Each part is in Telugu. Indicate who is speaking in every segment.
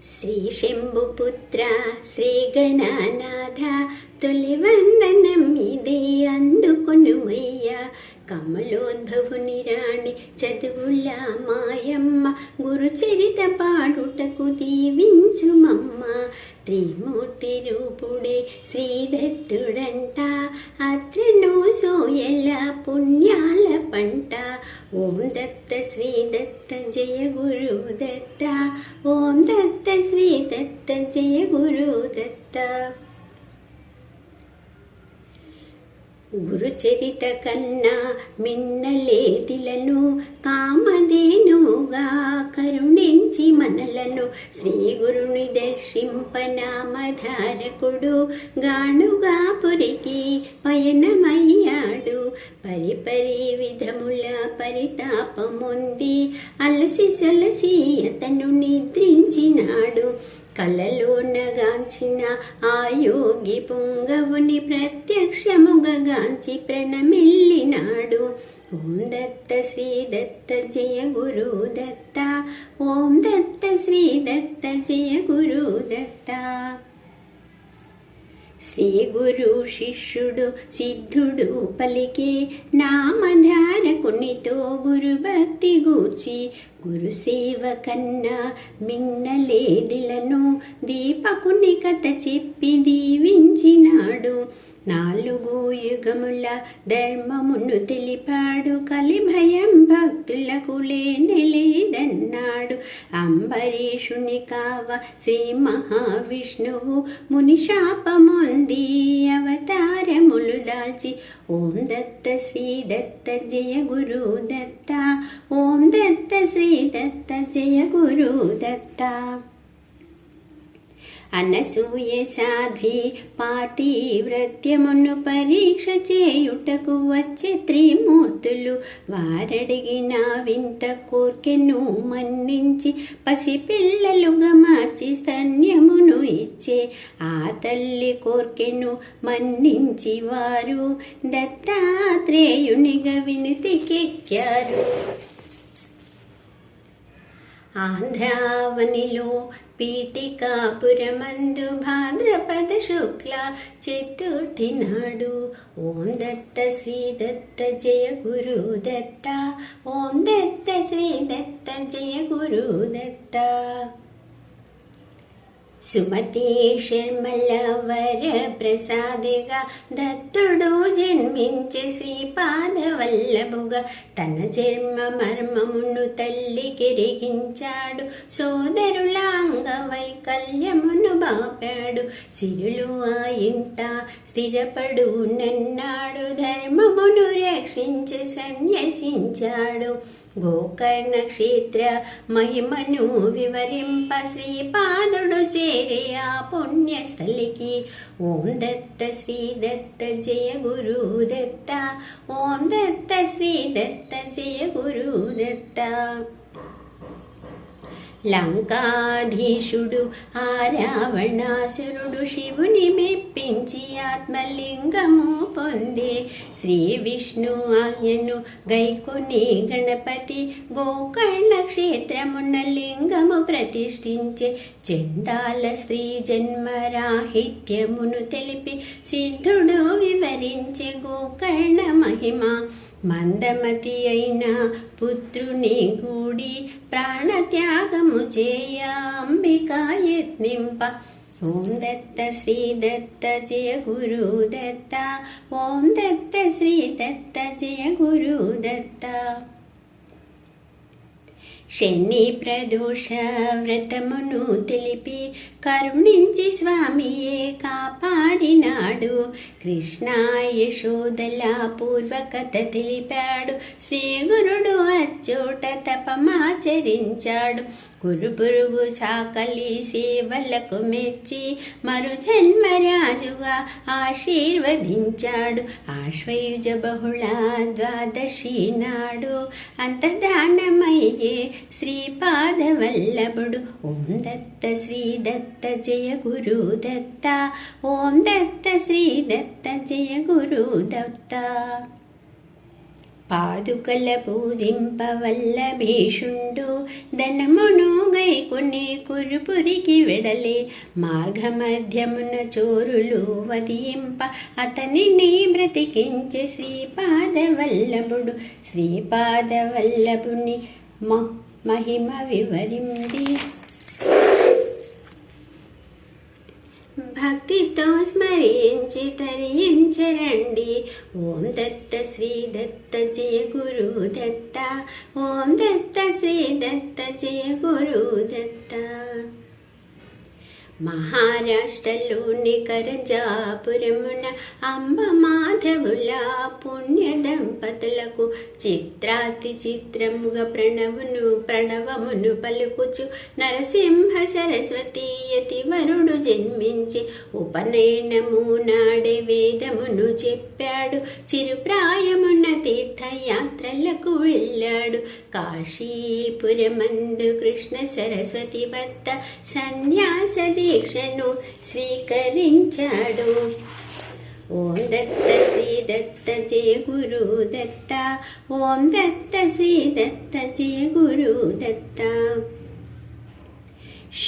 Speaker 1: శ్రీ శంభుపుత్ర శ్రీ గణనాథ తొలి వందనం ఇదే అందుకొనుమయ్యా. కమలోద్భవుని రాణి చదువుల మాయమ్మ గురుచరిత పాడుటకు దీవించుమమ్మ. త్రిమూర్తి రూపుడే శ్రీదత్తుడంట అత్రనో సోయల పుణ్యాల పంట. ఓం దత్త శ్రీ దత్త జయ గురు దత్త, ఓం దత్త శ్రీ దత్త జయ గురు దత్త. గురుచరిత కన్నా మిన్నలేదిలను కామధేనుగా కరుణించి మనలను. శ్రీ గురుని దర్శింపనామధారకుడు గానుగా పురికి పయనమయ్యాడు. పరిపరి విధముల పరితాపముంది అలసి సొలసి అతను నిద్రించినాడు. కలలోనగాంచిన ఆ యోగి పుంగవుని ప్రత్యక్షముగాంచి ప్రణమిల్లినాడు. ఓం దత్త శ్రీ దత్త జయ గురు దత్త, ఓం దత్త శ్రీ దత్త జయ గురు దత్త. శ్రీ గురు శిష్యుడు సిద్ధుడు పలికే నామధారకునితో గురు భక్తి గూర్చి. గురు సేవ కన్నా మిన్నలేదిలను దీపకుని కథ చెప్పి దీవించినాడు. 4 యుగముల ధర్మమును తెలిపాడు. కలి భయం భక్తులకు లేనెలేదన్నాడు. అంబరీషుని కావ శ్రీ మహావిష్ణువు ముని శాపమొంది అవతారములు దాల్చి. ఓం దత్త శ్రీ దత్త జయ గురు దత్త, ఓం దత్త శ్రీ దత్త జయ గురు దత్త. అనసూయ సాధ్వి పాతివ్రత్యమును పరీక్ష చేయుటకు వచ్చే త్రిమూర్తులు. వారడిగిన వింత కోర్కెను మన్నించి పసిపిల్లలుగా మార్చి స్తన్యమును ఇచ్చే. ఆ తల్లి కోర్కెను మన్నించి వారు దత్తాత్రేయునిగా వినుతికెక్కారు. ఆంధ్రావనిలో పీఠికాపురమందు భాద్రపద శుక్ల చతుర్థి నాడు. ఓం దత్త శ్రీ దత్త జయ గురు దత్త, ఓం దత్త శ్రీ దత్త జయ గురు దత్త. సుమతి శర్మల వర ప్రసాదిగా దత్తుడు జన్మించే శ్రీపాద వల్లభుగా. తన జన్మ మర్మమును తల్లికి రిగించాడు. సోదరుల అంగవైకల్యమును బాపాడు. సిరులు ఆ ఇంట స్థిరపడు నన్నాడు. ధర్మమును రక్షించి సన్యసించాడు. గోకర్ణ క్షేత్ర మహిమను వివరింప శ్రీపాదుడు చేరే ఆ పుణ్యస్థలికి. ఓం దత్త శ్రీ దత్త జయ గురు దత్త, ఓం దత్త శ్రీ దత్త జయ గురు దత్త. లంకాధీశుడు ఆ రావణాసురుడు శివుని మెప్పించి ఆత్మలింగము పొందే. శ్రీ విష్ణు ఆజ్ఞను గైకొని గణపతి గోకర్ణ క్షేత్రమున లింగము ప్రతిష్ఠించే. చండాల స్త్రీ జన్మరాహిత్యమును తెలిపి సిద్ధుడు వివరించే గోకర్ణ మహిమ. మందమతి అయిన పుత్రుని గూడి ప్రాణత్యాగము చేయ అంబిక యత్నింప. ఓం దత్త శ్రీ దత్త జయ గురు దత్త, ఓం దత్త శ్రీ దత్త జయ గురు దత్త. శని ప్రదోష వ్రతమును తెలిపి కరుణించి స్వామియే కాపాడినాడు. కృష్ణ యశోదల పూర్వకథ తెలిపాడు. శ్రీ గురుడు అచ్చోట తపమాచరించాడు. గురు పురుగు చాకలి సేవలకు మెచ్చి మరు జన్మరాజుగా ఆశీర్వదించాడు. ఆశ్వయుజ బహుళ ద్వాదశి నాడు అంతదానమయ్యే శ్రీపాద వల్లభుడు. ఓం దత్త శ్రీ దత్త జయ గురు దత్త, ఓం దత్త శ్రీ దత్త జయ గురు దత్త. పాదుకల పూజింపవల్ల భీషుండు ధనమును గైకొని కురుపురికి వెడలే మార్గమధ్యమున చోరులు వదింప అతనిని బ్రతికించే శ్రీపాదవల్లభుడు. శ్రీపాదవల్లభుని మహిమ వివరింది. భక్తితో స్మరించి తరించరండి. ఓం దత్త శ్రీ దత్త జయ గురు దత్త. ఓం దత్త శ్రీ దత్త జయ గురు దత్త. మహారాష్ట్రలోని కరంజాపురమున అంబ మాధవుల పుణ్య దంపతులకు చిత్రాతి చిత్రముగా ప్రణవమును పలుకుచు నరసింహ సరస్వతి యతివరుడు జన్మించి ఉపనయనము నాడే వేదమును చెప్పాడు. చిరుప్రాయమున తీర్థయాత్రలకు వెళ్ళాడు. కాశీపురమందు కృష్ణ సరస్వతి వద్ద సన్యాస దీక్షను స్వీకరించాడు. ఓం దత్త శ్రీ దత్త జయ గురు దత్త. ఓం దత్త శ్రీ దత్త జయ గురు దత్త.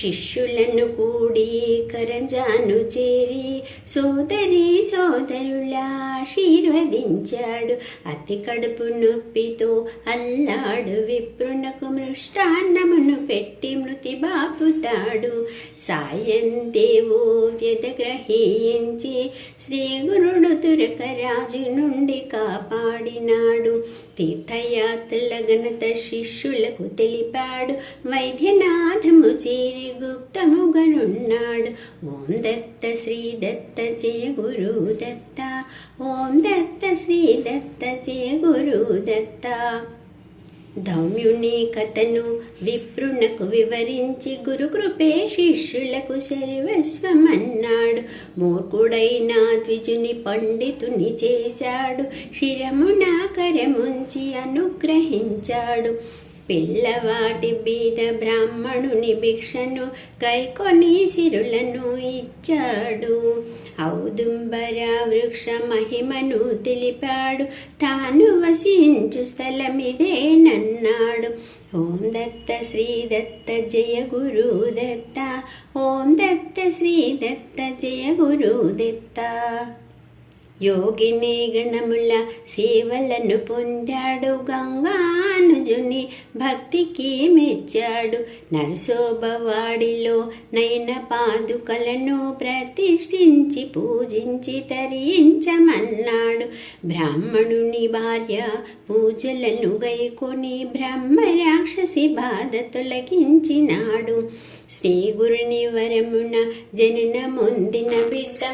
Speaker 1: శిష్యులను కూడి కరంజాను చేరి సోదరి సోదరుల ఆశీర్వదించాడు. అతి కడుపు నొప్పితో అల్లాడు విప్రునకు మృష్టాన్నమును పెట్టి మృతి బాపుతాడు. సాయం దేవో వ్యధగ్రహించి శ్రీ గురుడు తురకరాజు నుండి కాపాడినాడు. తీర్థయాత్రల ఘనత శిష్యులకు తెలిపాడు. వైద్యనాథము చేరి గుప్తముగనున్నాడు. ఓం దత్త శ్రీ దత్త జయ గురు దత్త. ఓం దత్త శ్రీ దత్త జయ గురు దత్త. ధౌమ్యుని కథను విప్రునకు వివరించి గురుకృపే శిష్యులకు సర్వస్వమన్నాడు. మూర్ఖుడైన ద్విజుని పండితుని చేశాడు. శిరమున కరముంచి అనుగ్రహించాడు. పిల్లవాటి బీద బ్రాహ్మణుని భిక్షను కైకొని సిరులను ఇచ్చాడు. ఔదుంబర వృక్ష మహిమను తెలిపాడు. తాను వసించు స్థలమిదేనన్నాడు. ఓం దత్త శ్రీ దత్త జయ గురు దత్త. ఓం దత్త శ్రీ దత్త జయ గురు దత్త. యోగిని గణముల సేవలను పొందాడు. గంగానుజుని భక్తికి మెచ్చాడు. నరసోబవాడిలో నయన పాదుకలను ప్రతిష్ఠించి పూజించి తరించమన్నాడు. బ్రాహ్మణుని భార్య పూజలను గైకొని బ్రహ్మ రాక్షసి బాధ తొలగించినాడు. శ్రీ గురుని వరమున జననమొందిన బిడ్డ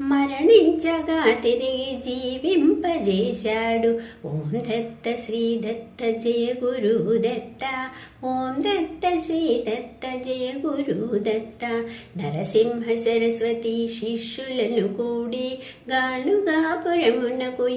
Speaker 1: మరణించగా తిరిగి జీవింపజేశాడు. ఓం దత్త శ్రీ దత్త జయ గురు దత్త. ఓం దత్త శ్రీ దత్త జయ గురు దత్త. నరసింహ సరస్వతి శిష్యులను కూడి గానుగాపురమునకు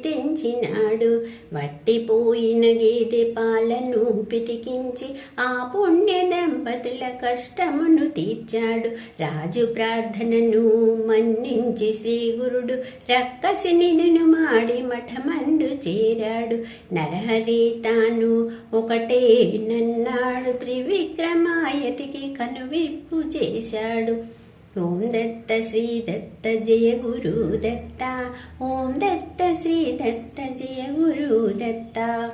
Speaker 1: తెంచినాడు. వట్టిపోయిన గేదె పాలను పితికించి ఆ పుణ్య దంపతుల కష్టమును తీర్చాడు. రాజు ప్రార్థనను మన్నించి శ్రీ గురుడు రక్కసి నిధును మాడి మఠమందు చేరాడు. నరహరి తాను ఒకటే నన్నాడు. త్రివిక్రమాయతికి కనువిప్పు చేశాడు. ఓం దత్త శ్రీ దత్త జయ గురు దత్త. ఓం దత్త శ్రీ దత్త జయ గురు దత్త.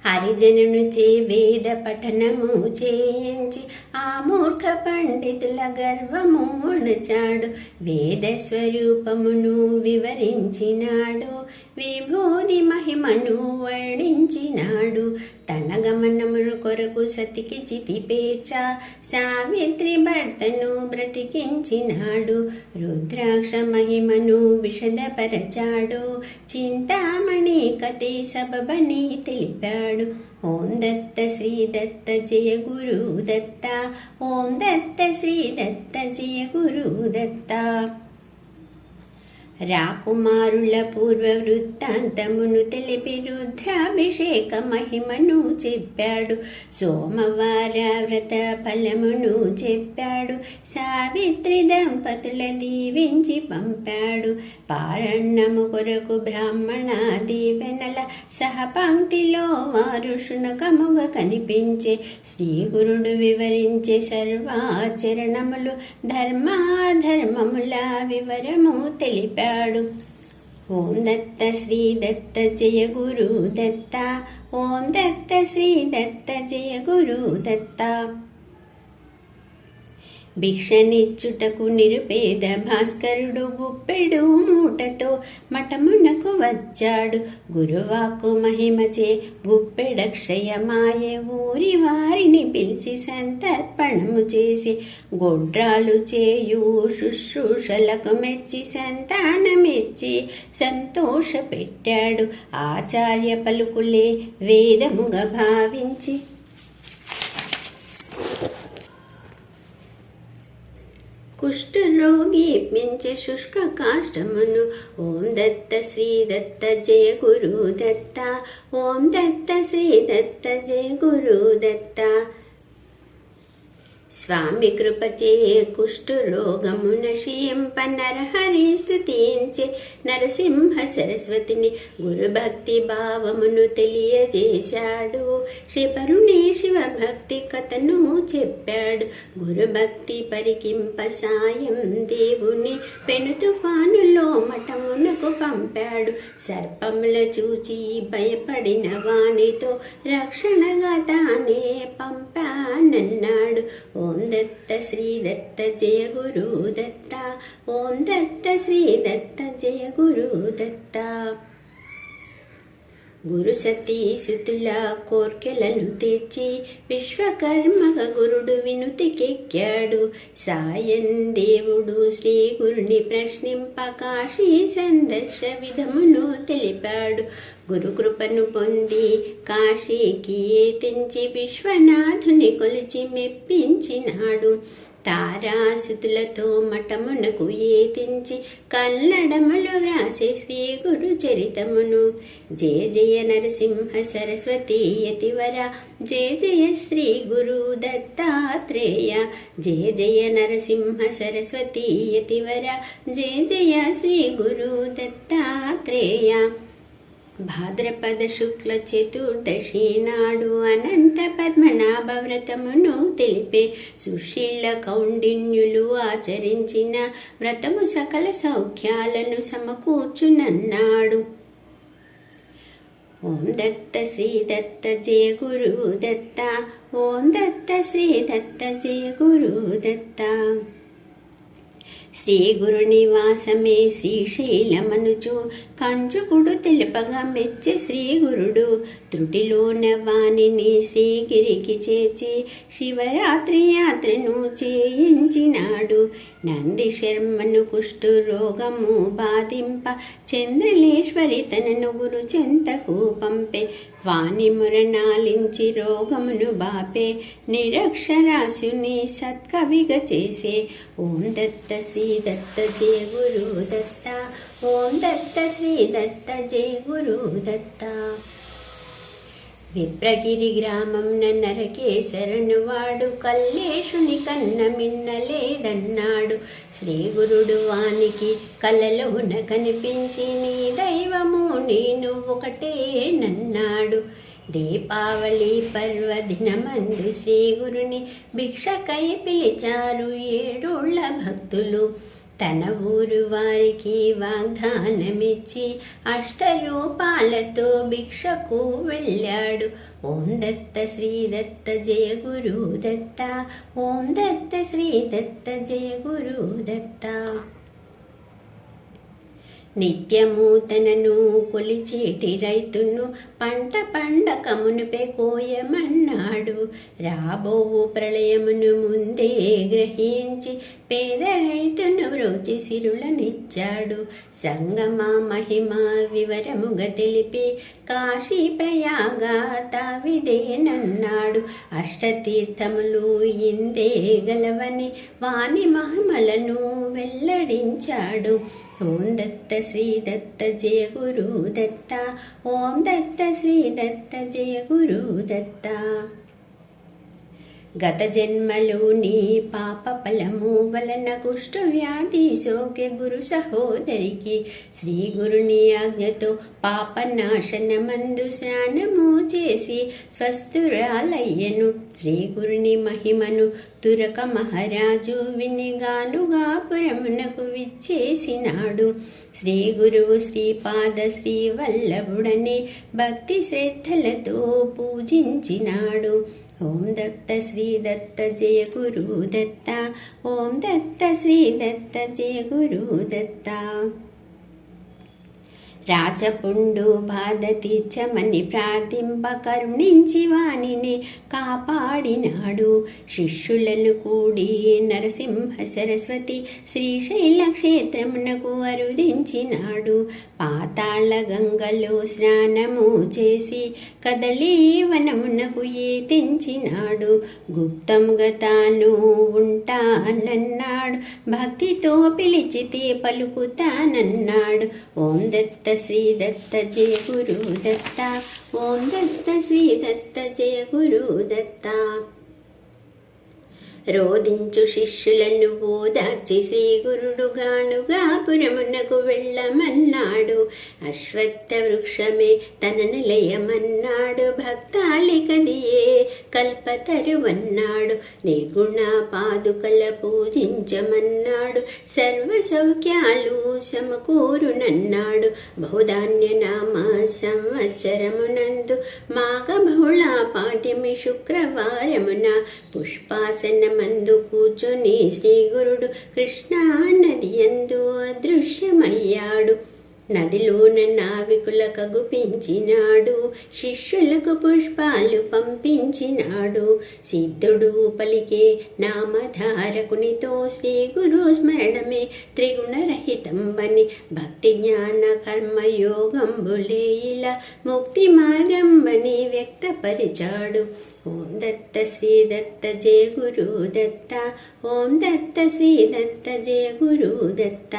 Speaker 1: హరిజనును చే వేద పఠనము చేయించి ఆ మూర్ఖ పండితుల గర్వము అణచాడు. వేద స్వరూపమును వివరించినాడు. విభూది మహిమను వర్ణించినాడు. తన గమనమును కొరకు సతికి చితిపేర్చ సావిత్రి భర్తను బ్రతికించినాడు. రుద్రాక్ష మహిమను విషదపరచాడు. చింతామణి కథే సబబని తెలిపాడు. ఓం దత్త శ్రీ దత్త జయ గురు దత్త. ఓం దత్త శ్రీ దత్త జయ గురు దత్త. రాకుమారుల పూర్వ వృత్తాంతమును తెలిపి రుద్రాభిషేక మహిమను చెప్పాడు. సోమవార వ్రత ఫలమును చెప్పాడు. సావిత్రి దంపతుల దీవించి పంపాడు. పారణము కొరకు బ్రాహ్మణ దీవెనల సహపంక్తిలో వారు శునకముగా కనిపించే శ్రీగురుడు వివరించే సర్వాచరణములు ధర్మాధర్మముల వివరము తెలిపాడు. ఓం దత్త శ్రీ దత్త జయ గురు దత్త. ఓం దత్త శ్రీ దత్త జయ గురు దత్త. భిక్షనిచ్చుటకు నిరుపేద భాస్కరుడు గుప్పెడు మూటతో మఠమునకు వచ్చాడు. గురువాకు మహిమచే గుప్పెడక్షయమాయే ఊరి వారిని పిలిచి సంతర్పణము చేసి గొడ్రాలు చేయు శుశ్రూషలకు మెచ్చి సంతానమెచ్చి సంతోష పెట్టాడు. ఆచార్య పలుకులే వేదముగా భావించి కుష్ఠరోగి పెంచే శుష్క కాష్టమును. ఓం దత్త శ్రీ దత్త జయ గురు దత్త. ఓం దత్త శ్రీ దత్త జయ గురు దత్త. స్వామి కృపచే కుష్ఠరోగము నశింప నరహరి స్తుతించే నరసింహ సరస్వతిని గురుభక్తి భావమును తెలియజేశాడు. శ్రీపరుని శివభక్తి కథను చెప్పాడు. గురుభక్తి పరికింప సాయం దేవుని పెను తుఫానులో మఠమునకు పంపాడు. సర్పముల చూచి భయపడిన వానితో రక్షణగా తానే పంపానన్నాడు. ఓం దత్త శ్రీ దత్త జయ గురు దత్త. ఓం దత్త శ్రీ దత్త జయ గురు దత్త. గురు సతీసుతుల కోర్కెలను తీర్చి విశ్వకర్మగ గురుడు వినుతికెక్కాడు. సాయం దేవుడు శ్రీ గురుని ప్రశ్నింప కాశీ సందర్శ విధమును తెలిపాడు. గురు కృపను పొంది కాశీకి తెంచి విశ్వనాథుని కొలిచి మెప్పించినాడు. తారాసుతులతో మఠమునకు ఏతించి కన్నడములు వ్రాసే శ్రీ గురు చరితమును. జయ జయ నరసింహ సరస్వతి యతివర. జయ జయ శ్రీ గురు దత్తాత్రేయ. జయ జయ నరసింహ సరస్వతి యతివర. జయ జయ శ్రీ గురు దత్తాత్రేయ. భాద్రపద శుక్ల చతుర్దశి నాడు అనంత పద్మనాభ వ్రతమును తెలిపే సుశీల కౌండిన్యులు ఆచరించిన వ్రతము సకల సౌఖ్యాలను సమకూర్చునన్నాడు. ఓం దత్త శ్రీ దత్త జయ గురు దత్త. ఓం దత్త శ్రీ దత్త జయ గురు దత్త. శ్రీ గురు నివాసమే శ్రీశైలమనుచు కంచుకుడు తెలుపగా మెచ్చే శ్రీ గురుడు. త్రుటిలోన వాణిని శ్రీగిరికి చేర్చి శివరాత్రి యాత్రను చేయించినాడు. నంది శర్మను కుష్ఠు రోగము బాధింప చంద్రలేశ్వరి తనను గురు చెంతకు పంపే. వాణి మురణాలించి రోగమును బాపే నిరక్షరాస్యుని సత్కవిగా చేసే. ఓం దత్త శ్రీ దత్త జయ గురు దత్త. ఓం దత్త శ్రీ దత్త జయ గురు దత్త. విప్రగిరి గ్రామం నరకేశరను వాడు కల్లేశుని కన్న మిన్నలేదన్నాడు. శ్రీ గురుడు వానికి కలలోన కనిపించి నీ దైవము నేను ఒకటే నన్నాడు. దీపావళి పర్వదినమందు శ్రీ గురుని భిక్షకై పిలిచారు 7 భక్తులు. తన ఊరు వారికి వాగ్దానమిచ్చి 8 రూపాలతో భిక్షకు వెళ్ళాడు. ఓం దత్త శ్రీ దత్త జయ గురు దత్త. ఓం దత్త శ్రీ దత్త జయ గురు దత్త. నిత్యము తనను కొలిచేటి రైతును పంట పండక మునుపే కోయమన్నాడు. రాబోవు ప్రళయమును ముందే గ్రహించి పేద రైతును వ్రోచి సిరులనిచ్చాడు. సంగమ మహిమ వివరముగా తెలిపి కాశీ ప్రయాగ తావిదేనన్నాడు. అష్టతీర్థములు ఇందే గలవని వాని మహిమలను వెల్లడించాడు. ఓం దత్త శ్రీ దత్త జయ గురు దత్త. ఓం దత్త శ్రీ దత్త జయ గురు దత్త. గత జన్మలోని పాప ఫలము వలన కుష్ఠ వ్యాధి సోకె గురు సహోదరికి శ్రీ గురుని ఆజ్ఞతో పాపనాశనమందు స్నానము చేసి స్వస్థురాలయ్యను. శ్రీ గురుని మహిమను తురక మహారాజు వినిగానుగా పురమునకు విచ్చేసినాడు. శ్రీ గురువు శ్రీపాద శ్రీ వల్లభుడని భక్తి శ్రద్ధలతో పూజించినాడు. ఓం దత్త శ్రీ దత్త జయ గురు దత్త. ఓం దత్త శ్రీ దత్త జయ గురు దత్త. రాచపుండు బాధ తీర్చమని ప్రార్థింప కరుణించి వానిని కాపాడినాడు. శిష్యులను కూడి నరసింహ సరస్వతి శ్రీశైల క్షేత్రమునకు అరుదించినాడు. పాతాళ గంగలో స్నానము చేసి కదలీ వనమునకు తెంచినాడు. గుప్తముగా తాను ఉంటానన్నాడు. భక్తితో పిలిచితే పలుకుతానన్నాడు. ఓం దత్త శ్రీ దత్త జయ గురు దత్త. ఓం దత్త శ్రీ దత్త జయ గురు దత్త. రోధించు శిష్యులను ఓదార్చి శ్రీ గురుడు గానుగా పురమునకు వెళ్ళమన్నాడు. అశ్వత్థ వృక్షమే తన నిలయమన్నాడు. భక్తాళికదియే కల్పతరువన్నాడు. నిర్గుణ పాదుకల పూజించమన్నాడు. సర్వ సౌఖ్యాలు సమకూరునన్నాడు. బహుధాన్య నామ సంవత్సరమునందు మాఘ బహుళ పాఠ్యమి శుక్రవారమున పుష్పాసన మందు కూర్చొని శ్రీ గురుడు కృష్ణా నది యందు అదృశ్యమయ్యాడు. నదిలోన నావికులకు గుపించినాడు. శిష్యులకు పుష్పాలు పంపించినాడు. సిద్ధుడు పలికే నామధారకునితో శ్రీ గురు స్మరణమే త్రిగుణరహితంబని భక్తి జ్ఞాన కర్మయోగంబులే ఇలా ముక్తి మార్గంబని వ్యక్తపరిచాడు. ఓం దత్త శ్రీ దత్త జయ గురు దత్త. ఓం దత్త శ్రీ దత్త జయ గురు దత్త.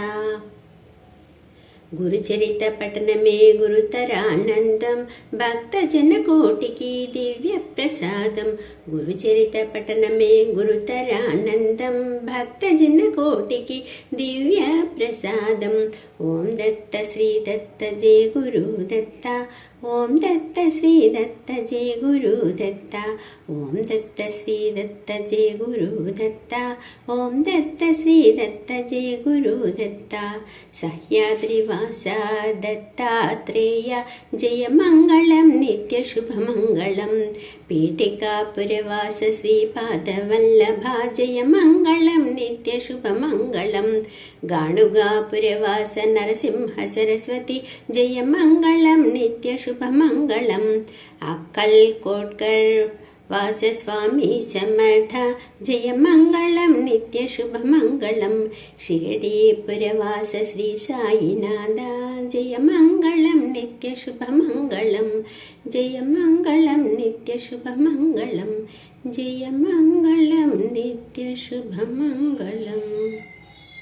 Speaker 1: గురుచరిత పఠనమే గురుతరానందం భక్త జనకోటికి దివ్య ప్రసాదం. గురుచరిత పఠనమే గురుతరానందం భక్త జనకోటికి దివ్య ప్రసాదం. ఓం దత్త శ్రీ దత్త జయ గురు దత్త. ఓం దత్త శ్రీ దత్త జయ గురు దత్త. ఓం దత్త శ్రీ దత్త జయ గురు దత్త. ఓం దత్త శ్రీ దత్త జయ గురు దత్త. సహ్యాద్రివాస దత్తాత్రేయ జయ మంగళం నిత్య శుభమంగళం. పీఠికాపురవాస శ్రీపాదవల్లభ జయ మంగళం నిత్య శుభమంగళం. గాణుగాపురవాస నరసింహ సరస్వతి జయ మంగళం నిత్య శుభమంగళం. అక్కల్ కోట్కర్ వాస స్వామి సమర్థ జయ మంగళం నిత్య శుభమంగళం. షిరిడీపురవాస శ్రీ సాయినాథ జయ మంగళం నిత్య శుభమంగళం. జయ మంగళం నిత్య శుభమంగళం. జయ మంగళం నిత్య శుభమంగళం.